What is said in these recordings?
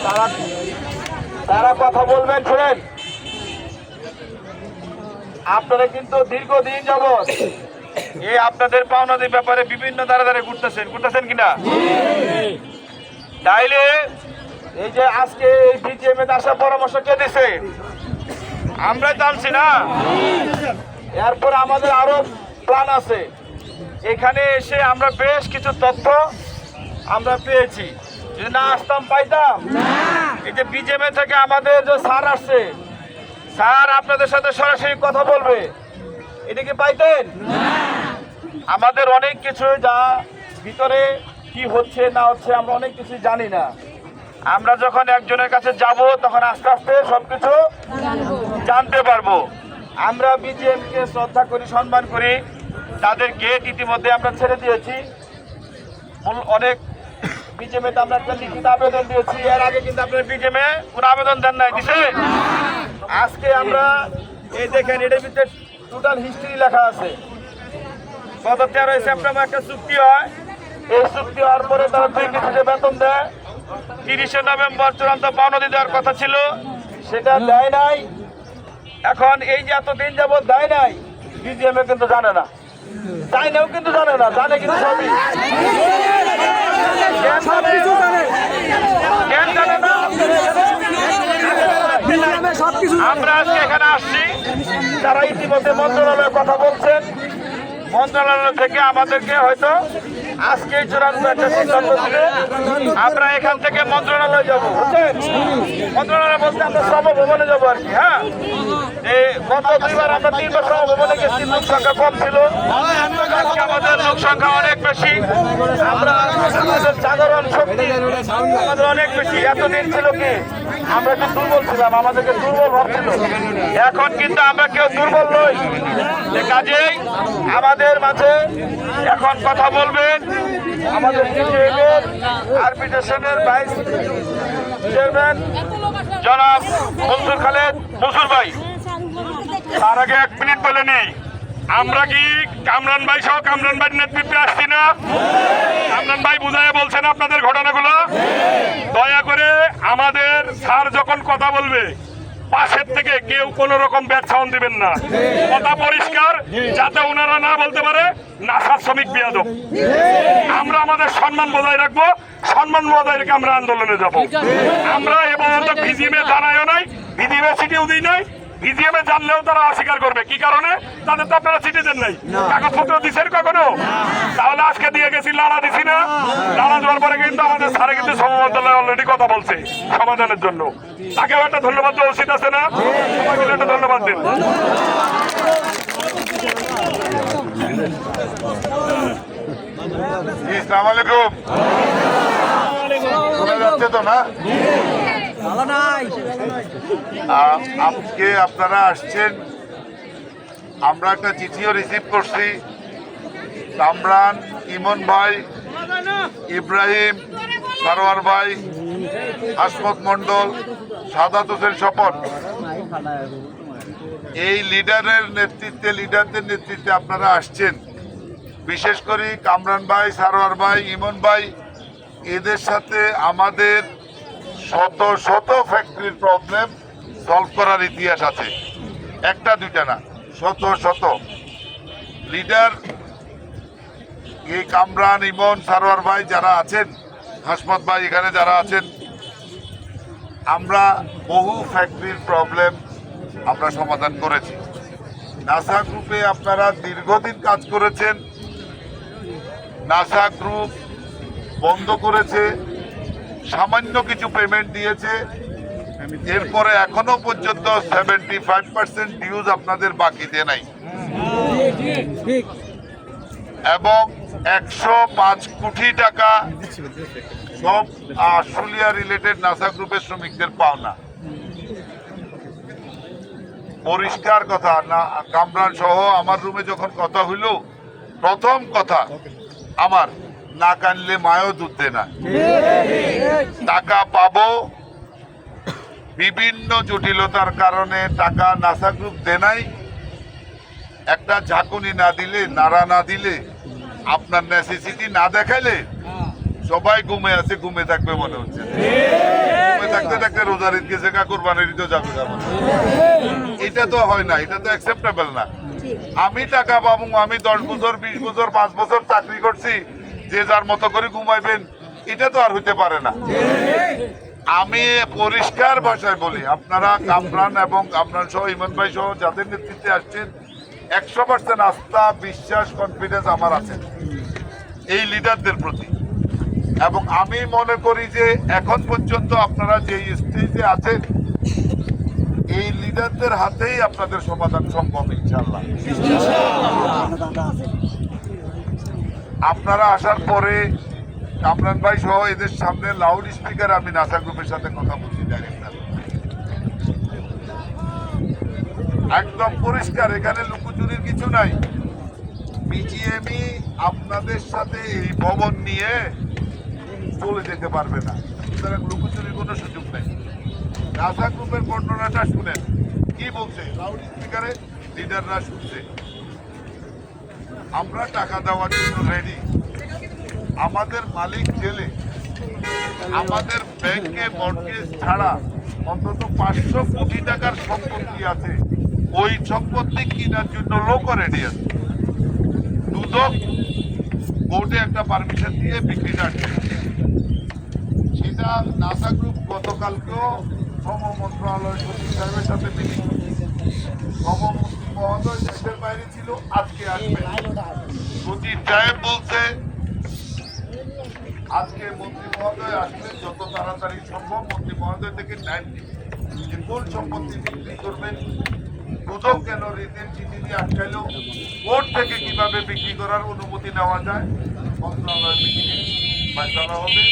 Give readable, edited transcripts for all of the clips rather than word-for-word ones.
তারা তারা কথা বলবেন, শুনেন। আপনারা কিন্তু দীর্ঘদিন যাবৎ এই আপনাদের পাওনাদের ব্যাপারে বিভিন্ন দ্বারা ঘুরতেছেন কিনা? তাইলে এই যে আজকে এই বিজিএম এর আসার পরামর্শ কে দিছে? আমরাই জানছি না। এরপর আমাদের আরো প্ল্যান আছে। এখানে এসে আমরা বেশ কিছু তথ্য আমরা পেয়েছি। যদি না আসতাম পাইতাম। এই যে বিজিএম থেকে আমাদের যে স্যার আসছে, স্যার আপনাদের সাথে সরাসরি কথা বলবে, এটা কি পাইতেন? আমাদের অনেক কিছু যা ভিতরে কি হচ্ছে না হচ্ছে আমরা অনেক কিছু জানি না। আমরা যখন একজনের কাছে যাব তখন আস্তে আস্তে সবকিছু জানতে পারবো। আমরা বিজিএম কে শ্রদ্ধা করি, সম্মান করি। তাদের গেট ইতিমধ্যে আমরা ছেড়ে দিয়েছি। অনেক বিজিএম এ আমরা একটা লিখিত আবেদন দিয়েছি। এর আগে কিন্তু আপনার বিজিএম এ কোনো আবেদন দেন নাই, দিছে? আজকে আমরা এই দেখেন, এটার ভিতরে টোটাল হিস্ট্রি লেখা আছে। গত 13 সেপ্টেম্বর একটা চুক্তি হয়। এই চুক্তি হওয়ার পরে তারা 2 কিস্তিতে বেতন দেয়। 30 নভেম্বর চূড়ান্ত পাওনা দেওয়ার কথা ছিল, সেটা দেয় নাই। এখন এই যে এতদিন যাবত দেয় নাই, বিজিএম এ কিন্তু জানে না, তাই নাও কিন্তু জানে না, জানে কিন্তু সবই। আমরা আজকে এখানে আসছি, যারা ইতিমধ্যে মন্ত্রণালয়ে কথা বলছেন, মন্ত্রণালয় থেকে আমাদেরকে হয়তো আজকে চূড়ান্ত একটা সিদ্ধান্ত দিলে আমরা এখান থেকে মন্ত্রণালয় যাবো, বুঝছেন? মন্ত্রণালয় বলতে আমরা শ্রমভবনে যাবো আর কি। হ্যাঁ, গত 2বার আমরা 3বার শ্রমভবনে গেছি, লোক সংখ্যা কম ছিল। আজকে আমাদের লোক সংখ্যা অনেক বেশি। আমরা আমাদের জাগরণ শক্তি আমাদের অনেক বেশি। এতদিন ছিল কি আমরা একটু দুর্বল ছিলাম, আমাদেরকে দুর্বল ভাবছিল। এখন কিন্তু আমরা কেউ দুর্বল নই। কাজেই আমাদের মাঝে এখন কথা বলবেন আমাদের আরবিটেশনের ভাইস চেয়ারম্যান জনাব মনসুর খালেদ মনসুর ভাই। তার আগে 1 মিনিট বলে নেই, আমরা কি কামরান ভাই সহ কামরান ভাইয়ের নেতৃত্বে আসছি না? কামরান ভাই বুঝায় বলছেন আপনাদের ঘটনাগুলো। দয়া করে আমাদের স্যার যখন কথা বলবে পাশের থেকে কেউ কোন রকম ব্যাট সাউন্ড দিবেন না। কথা পরিষ্কার, যাতে ওনারা না বলতে পারে নাসার শ্রমিক বিয়াদব। আমরা আমাদের সম্মান বজায় রাখবো, সম্মান বজায় রেখে আমরা আন্দোলনে যাব। আমরা এ পর্যন্ত ভিজিএমে জানাইও নাই, ভিজিএমে সিটিও দিই নাই। ভিজিএমে জানলেও তারা অস্বীকার করবে। কি কারণে? তাদের তো আপনারা চিঠি দেন নাই, কাগজপত্র দিচ্ছেন কখনো? তাহলে আজকে দিয়ে গেছি, লাড়া দিছি না? লাড়া দেওয়ার পরে কিন্তু আমাদের স্যারে কিন্তু সমমন্ত্রণালয় অলরেডি কথা বলছে সমাধানের জন্য। তাকেও একটা ধন্যবাদ দেওয়া উচিত আছে না? সবাই মিলে একটা ধন্যবাদ দিন। আসসালামু আলাইকুম। শোনা যাচ্ছে তো না? আজকে আপনারা আসছেন, আমরা একটা চিঠিও রিসিভ করছি। কামরান, ইমন ভাই, ইব্রাহিম, সারোয়ার ভাই, হাসমত মন্ডল, সাদাত হোসেন স্বপন, এই লিডারদের নেতৃত্বে আপনারা আসছেন। বিশেষ করে কামরান ভাই, সারোয়ার ভাই, ইমন ভাই, এদের সাথে আমাদের শত শত ফ্যাক্টরির প্রবলেম সলভ করার ইতিহাস আছে, একটা দুইটা না, শত শত। লিডার এই কামরান, ইমন, সারোয়ার ভাই যারা আছেন, হাসমত ভাই এখানে যারা আছেন, আমরা বহু ফ্যাক্টরির প্রবলেম আমরা সমাধান করেছি। নাসা গ্রুপে আপনারা দীর্ঘদিন কাজ করেছেন। নাসা গ্রুপ বন্ধ করেছে, সামান্য কিছু পেমেন্ট দিয়েছে। এরপরে এখনো পর্যন্ত 75% ডিউজ আপনাদের বাকিতে নাই, এবং 105 কোটি টাকা সব আশুলিয়া রিলেটেড নাসা গ্রুপের শ্রমিকদের পাওনা। পরিষ্কার কথা না, কামরান সহ আমার রুমে যখন কথা হইল, প্রথম কথা আমার, না কানলে মায়ও দুধ দে না। টাকা পাবো, বিভিন্ন জটিলতার কারণে টাকা নাসা গ্রুপ দেনাই। একটা ঝাঁকুনি না দিলে, নাড়া না দিলে, আপনার নেসেসিটি না দেখাইলে সবাই ঘুমে আছে, ঘুমে থাকবে মনে হচ্ছে। ঘুমে থাকতে থাকতে রোজার ঈদ গেছে কা কোরবানির ঈদও যাবে না। এটা তো হয় না, এটা তো অ্যাকসেপ্টেবল না। আমি টাকা পাবো, আমি 10 বছর 20 বছর 5 বছর চাকরি করছি, যে যার মতো করে ঘুমাইবেন, এটা তো আর হইতে পারে না। আমি পরিষ্কার ভাষায় বলি, আপনারা কামরান এবং কামরান সহ ইমন ভাই সহ যাদের নেতৃত্বে আসছেন, 100% আস্থা, বিশ্বাস, কনফিডেন্স আমার আছে এই লিডারদের প্রতি। এবং আমি মনে করি যে এখন পর্যন্ত আপনারা যে স্টেজে আছেন, এই লিডারদের হাতেই আপনাদের সমাধান সম্ভব ইনশাআল্লাহ। আপনারা আসার পরে কামরান ভাই সহ এদের সামনে লাউড স্পিকার আমি নাসা গ্রুপের সাথে কথা বলছি ডাইরেক্ট, একদম পরিষ্কার, এখানে লুকোচুরির কিছু নাই। বিজিএমই আপনাদের সাথে এই ভবন নিয়ে চলে যেতে পারবে না, সুতরাং লুকোচুরির কোনো সুযোগ নেই। নাসা গ্রুপের বর্ণনাটা শুনেন, কি বলছে লাউড স্পিকারে, লিডাররা শুনছে। আমরা টাকা দেওয়ার জন্য রেডি। আমাদের মালিক জেলে, আমাদের ব্যাংকে মর্টগেজ ছাড়া অন্তত 500 কোটি টাকার সম্পত্তি আছে, ওই সম্পত্তি কেনার জন্য লোক রেডি আছে। দুদক কোর্টে একটা পারমিশন দিয়ে বিক্রিটা সেটা নাসা গ্রুপ গতকালকেও শ্রম মন্ত্রণালয় সচিব সাহেবের সাথে মিটিং, শ্রমমন্ত্রী মহোদয় দেশের বাইরে ছিল, আজকে আসবে। সচিব সাহেব বলছে আজকে মন্ত্রী মহোদয় আসলে যত তাড়াতাড়ি সম্ভব মন্ত্রী মহোদয় থেকে টাইম দিবে যে কোন সম্পত্তি বিক্রি করবেন, দুদক কেন রিটেন চিঠি দিয়ে আটকাইলেও কোর্ট থেকে কিভাবে বিক্রি করার অনুমতি নেওয়া যায়, মন্ত্রণালয় মিটিংয়ে ফয়সালা হবে।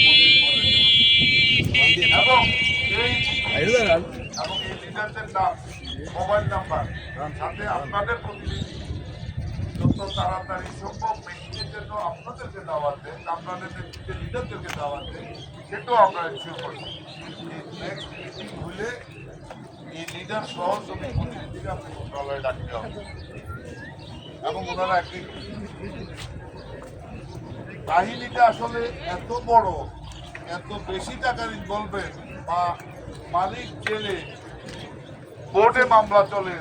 এবং এই লিডারদের নাম, মোবাইল নাম্বার, সাথে আপনাদের প্রতিনিধি যত তাড়াতাড়ি সম্ভব মিটিংয়ের জন্য আপনাদেরকে দাওয়াত দেন, আপনাদের নেতৃত্বে লিডারদেরকে দাওয়াত দেন, সেটাও আমরা ইনশিওর করছি। নেক্সট মিটিং হলে এই লিডার সহ শ্রমিক প্রতিনিধিকে আপনি মন্ত্রণালয়ে ডাকতে হবে এবং ওনারা একটি বাহিনীটা আসলে এত বড়, এত বেশি টাকার ইনভলভমেন্ট, বা মালিক জেলে, কোর্টে মামলা চলে,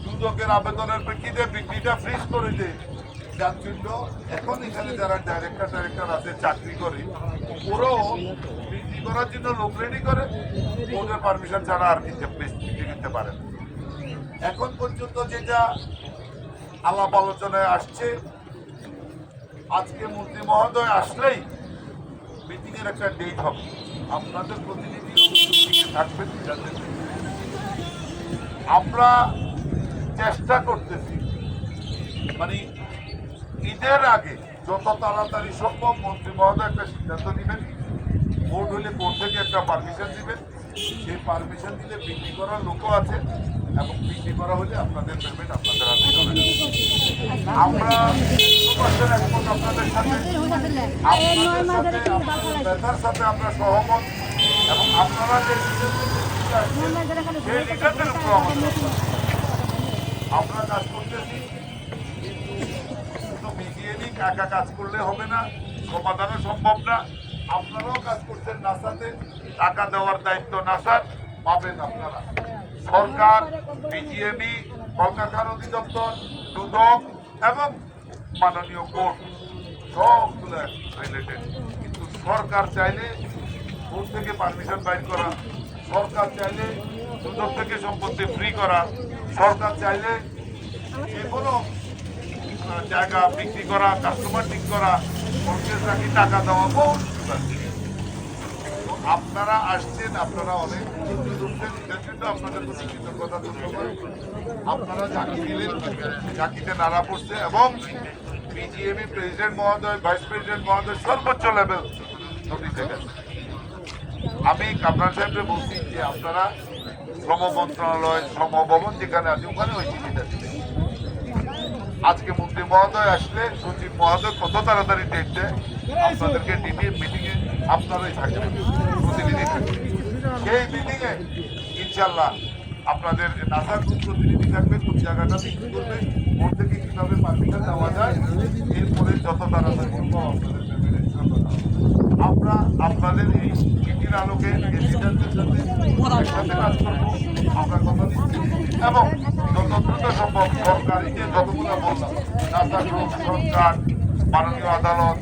দুদকের আবেদনের প্রেক্ষিতে বিক্রিটা ফ্রিজ করে দেয়, যার জন্য এখন এখানে যারা ডাইরেক্টর আছে চাকরি করে, ওরাও বিক্রি করার জন্য লোক রেডি করে, কোর্টের পারমিশন ছাড়া আর বিক্রি করতে পারে না। এখন পর্যন্ত যেটা আলাপ আলোচনায় আসছে, আজকে মন্ত্রী মহোদয় আসলেই মিটিং এর একটা ডেট হবে, আপনাদের প্রতিনিধি থাকবেন। আমরা চেষ্টা করতেছি মানে ঈদের আগে যত তাড়াতাড়ি সম্ভব মন্ত্রী মহোদয় একটা সিদ্ধান্ত নেবেন, কোর্ট হলে কোর্ট থেকে একটা পারমিশন দিবেন, সেই পারমিশন দিলে বিক্রি করার লোকও আছে এবং বিক্রি করা হলে আপনাদের পেমেন্ট আপনাদের হাতে চলে যাবে। আমরা একমত আপনাদের সাথে, ব্যথার সাথে আমরা সহমত, এবং আপনারা যে লিডারদের উপর আমরা কাজ করতেছি। শুধু বিজিএমই একা কাজ করলে হবে না, সমাধানও সম্ভব না। আপনারাও কাজ করছেন নাসাতে, টাকা দেওয়ার দায়িত্ব নাসার, পাবেন আপনারা। সরকার, বিজিএমই, কলকারখানা অধিদপ্তর, দুদক এবং মাননীয় কোর্ট সবগুলো রিলেটেড। কিন্তু সরকার চাইলে কোর্ট থেকে পারমিশন বাইর করা, সরকার চাইলে দুদক থেকে সম্পত্তি ফ্রি করা, সরকার চাইলে যে কোনো জায়গা বিক্রি করা, কাস্টমার ঠিক করা, মর্গেজ রাখি টাকা দেওয়া, বহু আপনারা আসছেন, আপনারা অনেক আপনাদের প্রতি কৃতজ্ঞতা ধন্যবাদ। আপনারা ঝাঁকি দিলেন, ঝাঁকিতে নাড়া পড়ছে, এবং বিজিএমই প্রেসিডেন্ট মহোদয়, ভাইস প্রেসিডেন্ট মহোদয় সর্বোচ্চ লেভেল নোটিশ গেছে। আমি কামরান সাহেবকে বলছি যে আপনারা শ্রম মন্ত্রণালয়, শ্রম ভবন যেখানে আছে ওখানে ওই চিঠিটা দিলেন। আজকে মন্ত্রী মহোদয় আসলে সচিব মহোদয় কত তাড়াতাড়ি ডেট দেয়, আপনাদেরকে মিটিংয়ে আপনারাই থাকবেন, প্রতিনিধি থাকবেন। সেই মিটিংয়ে ইনশাল্লাহ আপনাদের নাসার প্রতিনিধি থাকবে, কোন জায়গাটা বিক্রি করবে, ওর থেকে কিভাবে পারমিশন দেওয়া যায়, এরপরে যত তাড়াতাড়ি সম্ভব আপনাদের আমরা আপনাদের এই চিঠির আলোকে এজেন্টদের সাথে একসাথে কাজ করবো, আমরা কথা দিচ্ছি। এবং যত দ্রুত সম্ভব সরকার এই যে যতগুলো বললাম, রাস্তা সরকার, মাননীয় আদালত,